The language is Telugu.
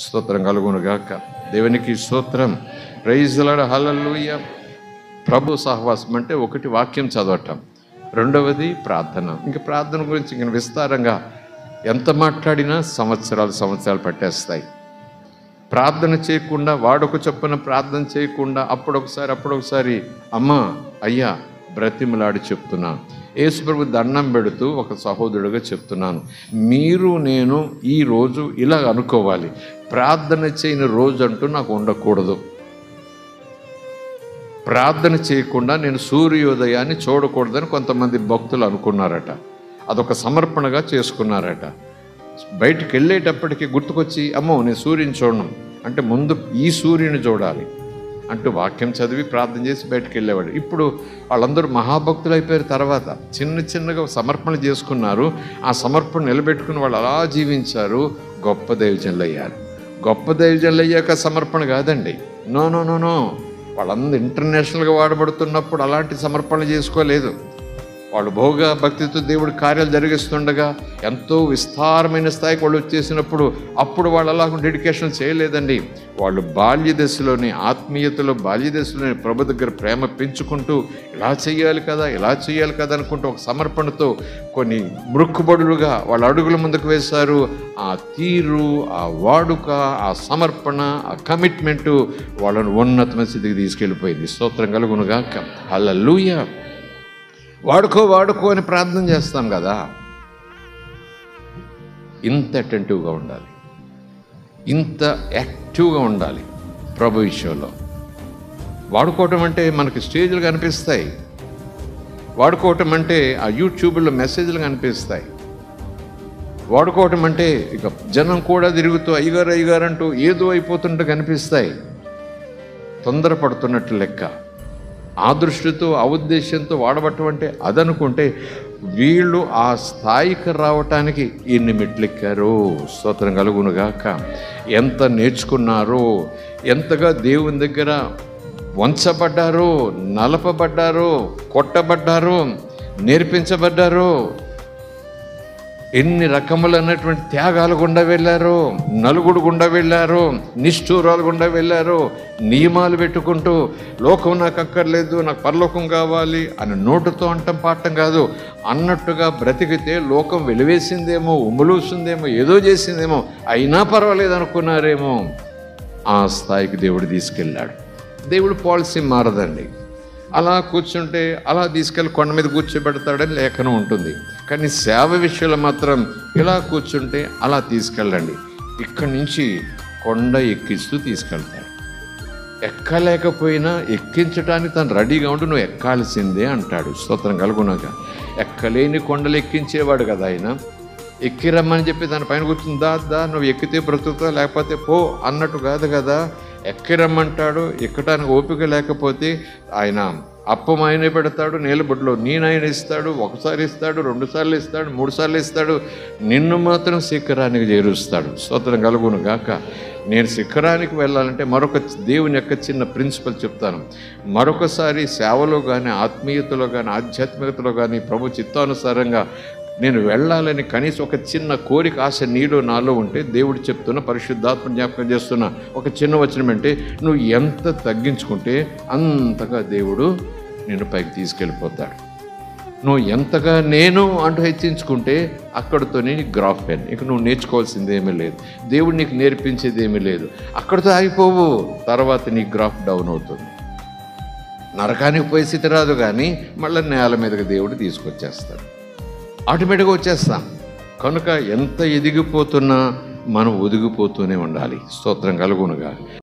స్తోత్రం కలుగునుగాక. దేవునికి స్తోత్రం. Praise the Lord. హల్లెలూయా. ప్రభు సహవాసం అంటే ఒకటి వాక్యం చదవటం, రెండవది ప్రార్థన. ఇంకా ప్రార్థన గురించి ఇంకా విస్తారంగా ఎంత మాట్లాడినా సంవత్సరాలు పట్టేస్తాయి. ప్రార్థన చేయకుండా, వాడొక చొప్పున ప్రార్థన చేయకుండా అప్పుడొకసారి అమ్మా అయ్యా బ్రతిమలాడి చెప్తున్నాను. యేసుప్రభు దండం పెడుతూ ఒక సహోదరుడుగా చెప్తున్నాను, మీరు నేను ఈరోజు ఇలా అనుకోవాలి, ప్రార్థన చేయని రోజు అంటూ నాకు ఉండకూడదు. ప్రార్థన చేయకుండా నేను సూర్యోదయాన్ని చూడకూడదని కొంతమంది భక్తులు అనుకున్నారట. అదొక సమర్పణగా చేసుకున్నారట. బయటికి వెళ్ళేటప్పటికి గుర్తుకొచ్చి అమ్మో నేను సూర్యుని చూడను అంటే ముందు ఈ సూర్యుని చూడాలి అంటూ వాక్యం చదివి ప్రార్థన చేసి బయటకు వెళ్ళేవాడు. ఇప్పుడు వాళ్ళందరూ మహాభక్తులు అయిపోయారు. తర్వాత చిన్నగా సమర్పణ చేసుకున్నారు. ఆ సమర్పణ నిలబెట్టుకుని వాళ్ళు అలా జీవించారు. గొప్ప దైవజనులు అయ్యారు. గొప్ప దైవజనులు అయ్యాక సమర్పణ కాదండి. నో. వాళ్ళందరూ ఇంటర్నేషనల్గా వాడబడుతున్నప్పుడు అలాంటి సమర్పణ చేసుకోలేదు. వాళ్ళు భోగ భక్తితో దేవుడి కార్యాలు జరిగిస్తుండగా ఎంతో విస్తారమైన స్థాయికి వాళ్ళు వచ్చేసినప్పుడు అప్పుడు వాళ్ళు అలా డెడికేషన్ చేయలేదండి. వాళ్ళు బాల్యదశలోని ఆత్మీయతలో బాల్యదశలోని ప్రభు దగ్గర ప్రేమ పెంచుకుంటూ ఇలా చేయాలి కదా అనుకుంటూ ఒక సమర్పణతో కొన్ని మృక్కుబడులుగా వాళ్ళ అడుగుల ముందుకు వేశారు. ఆ తీరు, ఆ వాడుక, ఆ సమర్పణ, ఆ కమిట్మెంటు వాళ్ళను ఉన్నతమైన స్థితికి తీసుకెళ్ళిపోయింది. స్తోత్రం కలుగునుగాక. హల్లెలూయా. వాడుకో అని ప్రార్థన చేస్తాం కదా, ఇంత అటెంటివ్గా ఉండాలి, ఇంత యాక్టివ్గా ఉండాలి ప్రభు విషయంలో. వాడుకోవటం అంటే మనకి స్టేజ్లు కనిపిస్తాయి, వాడుకోవటం అంటే ఆ యూట్యూబ్లో మెసేజ్లు కనిపిస్తాయి, వాడుకోవటం అంటే ఇక జనం కూడా తిరుగుతూ అయ్యగారు అంటూ ఏదో అయిపోతుంటే కనిపిస్తాయి. తొందరపడుతున్నట్టు లెక్క. ఆ దృష్టితో ఆ ఉద్దేశంతో వాడబట్టం అంటే అదనుకుంటే వీళ్ళు ఆ స్థాయికి రావటానికి ఎన్ని మెట్లెక్కారో. స్తోత్రం కలుగునుగాక. ఎంత నేర్చుకున్నారో, ఎంతగా దేవుని దగ్గర వంచబడ్డారో, నలపబడ్డారో, కొట్టబడ్డారో, నేర్పించబడ్డారో, ఎన్ని రకములైనటువంటి త్యాగాలు గుండా వెళ్ళారో, నలుగుడు గుండా వెళ్ళారో, నిష్ఠూరాలు గుండా వెళ్ళారో, నియమాలు పెట్టుకుంటూ లోకం నాకు అక్కర్లేదు, నాకు పరలోకం కావాలి అని నోటుతో అంటం పాడటం కాదు, అన్నట్టుగా బ్రతికితే లోకం వెలివేసిందేమో, ఉమ్మలూసిందేమో, ఏదో చేసిందేమో, అయినా పర్వాలేదు అనుకున్నారేమో. ఆ స్థాయికి దేవుడు తీసుకెళ్ళాడు. దేవుడు పాలసీ మారదండి. అలా కూర్చుంటే అలా తీసుకెళ్ళి కొండ మీద కూర్చోబెడతాడని లేఖనం ఉంటుంది. కానీ సేవ విషయంలో మాత్రం ఇలా కూర్చుంటే అలా తీసుకెళ్ళండి. ఇక్కడి నుంచి కొండ ఎక్కిస్తూ తీసుకెళ్తాడు. ఎక్కలేకపోయినా ఎక్కించడానికి తను రెడీగా ఉండి నువ్వు ఎక్కాల్సిందే అంటాడు. స్తోత్రం కలుగునాక. ఎక్కలేని కొండలు ఎక్కించేవాడు కదా ఆయన. ఎక్కిరమ్మని చెప్పి దానిపైన కూర్చుని దా నువ్వు ఎక్కితే బ్రతుకుతా లేకపోతే పో అన్నట్టు కాదు కదా. ఎక్కిరమ్మంటాడు. ఎక్కడానికి ఓపిక లేకపోతే ఆయన అప్పం ఆయనే పెడతాడు, నీలబొడ్లో ఆయన ఇస్తాడు, ఒకసారి ఇస్తాడు, 2 సార్లు ఇస్తాడు, 3 సార్లు ఇస్తాడు. నిన్ను మాత్రం శిఖరానికి చేరుస్తాడు. స్తోత్రం కలుగును గాక. నేను శిఖరానికి వెళ్ళాలంటే మరొక దేవుని యొక్క చిన్న ప్రిన్సిపల్ చెప్తాను. మరొకసారి సేవలో కానీ, ఆత్మీయతలో కానీ, ఆధ్యాత్మికతలో కానీ ప్రభు చిత్తానుసారంగా నేను వెళ్ళాలని కనీసం ఒక చిన్న కోరిక, ఆశ నీలో నాలో ఉంటే దేవుడు చెప్తున్న, పరిశుద్ధాత్మ జ్ఞాపకం చేస్తున్న ఒక చిన్న వచనం అంటే నువ్వు ఎంత తగ్గించుకుంటే అంతగా దేవుడు నిన్ను పైకి తీసుకెళ్ళిపోతాడు. నువ్వు ఎంతగా నేను అంటూ హెచ్చించుకుంటే అక్కడితో నేను గ్రాఫ్ పెన్. ఇక నువ్వు నేర్చుకోవాల్సింది ఏమీ లేదు, దేవుడు నీకు నేర్పించేది ఏమీ లేదు. అక్కడితో ఆగిపోవు. తర్వాత నీ గ్రాఫ్ డౌన్ అవుతుంది. నరకానికి పోయే స్థితి రాదు, కానీ మళ్ళీ నేల మీదకి దేవుడు తీసుకొచ్చేస్తాడు. ఆటోమేటిక్గా వచ్చేస్తాం. కనుక ఎంత ఎదిగిపోతున్నా మనం ఒదిగిపోతూనే ఉండాలి. స్తోత్రం కలుగునుగా.